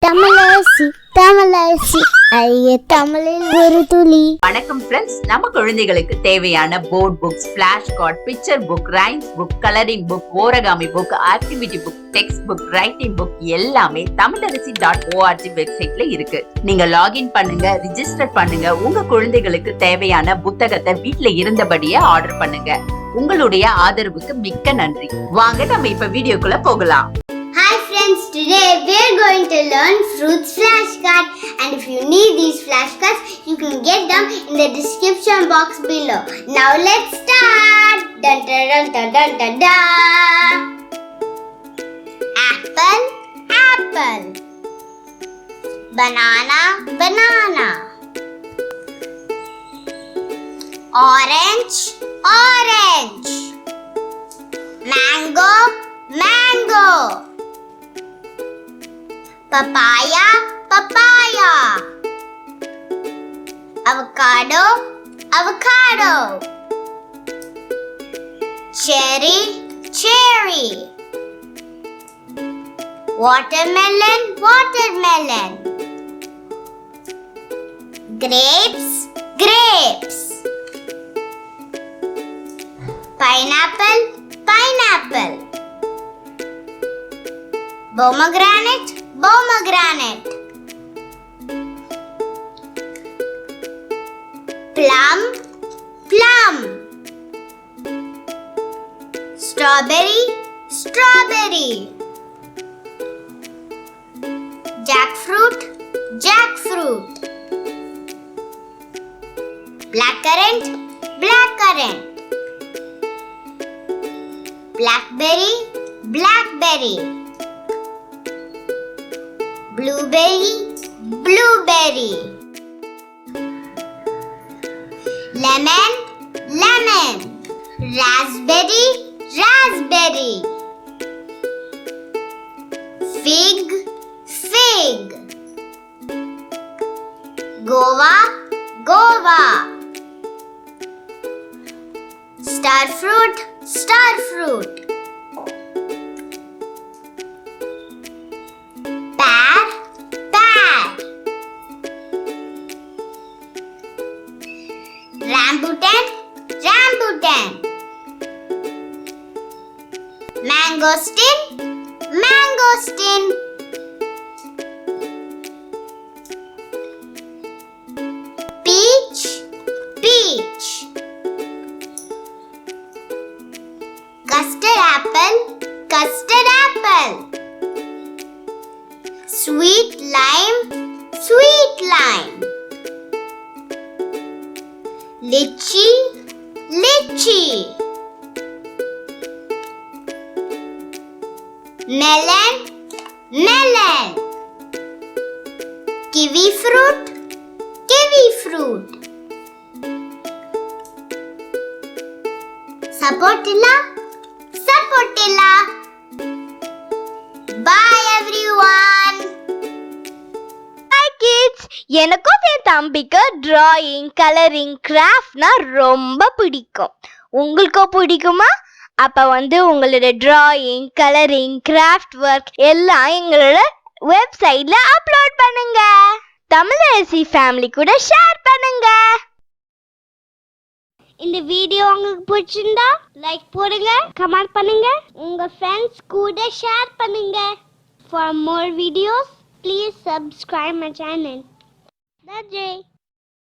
தமிழரசி தமிழரசி ஐய தமிழில் ஒரு துளி. வணக்கம் ஃப்ரெண்ட்ஸ், நம்ம குழந்தைகளுக்கு தேவையான board books, flash card, picture book, rhymes book, colouring book, origami book, activity book, text book, writing book எல்லாமே tamilaraசி.org வெப்சைட்ல இருக்கு. நீங்க லாகின் பண்ணுங்க, ரிஜிஸ்டர் பண்ணுங்க. உங்க குழந்தைகளுக்கு தேவையான புத்தகத்தை வீட்ல இருந்தபடியே ஆர்டர் பண்ணுங்க. உங்களுடைய ஆதரவுக்கு மிக்க நன்றி. வாங்க நம்ம இப்ப வீடியோக்குள்ள போகலாம். Hi friends, today we are going to learn fruits flashcard, and if you need these flashcards you can get them in the description box below. Now let's start. Dun dun dun dun dun dun dun. Apple, apple. Banana, banana. Orange, orange. Mango, mango. Papaya, papaya. Avocado, avocado. Cherry, cherry. Watermelon, watermelon. Grapes, grapes. Pineapple, pineapple. Pomegranate, pomegranate. Plum, plum. Strawberry, strawberry. Jackfruit, jackfruit. Blackcurrant, blackcurrant. Blackberry, blackberry. Blueberry, blueberry. Lemon, lemon. Raspberry, raspberry. Fig, fig. Guava, guava. Starfruit, starfruit. Pear, pear. Rambutan, rambutan. Mangosteen, mangosteen. Peach, peach. Custard apple, custard apple. Sweet lime, sweet lime. Lychee, lychee. Melon, melon. Kiwi fruit, kiwi fruit. Sapotilla, sapotilla. Bye everyone. Hi kids, எனக்கும் என் தம்பிக்கு drawing, colouring, கிராஃப்ட்னா ரொம்ப பிடிக்கும். உங்களுக்கும் பிடிக்குமா? அப்ப உங்களோட drawing, colouring, craft work எல்லாம் எங்களோட வெப்சைட்ல அப்லோட் பண்ணுங்க. தமிழரசி ஃபேமிலி கூட ஷேர் பண்ணுங்க. இந்த வீடியோ உங்களுக்கு பிடிச்சிருந்தா லைக் போடுங்க, கமெண்ட் பண்ணுங்க, உங்க ஃப்ரெண்ட்ஸ் கூட ஷேர் பண்ணுங்க. For more videos, please subscribe my channel. That's it.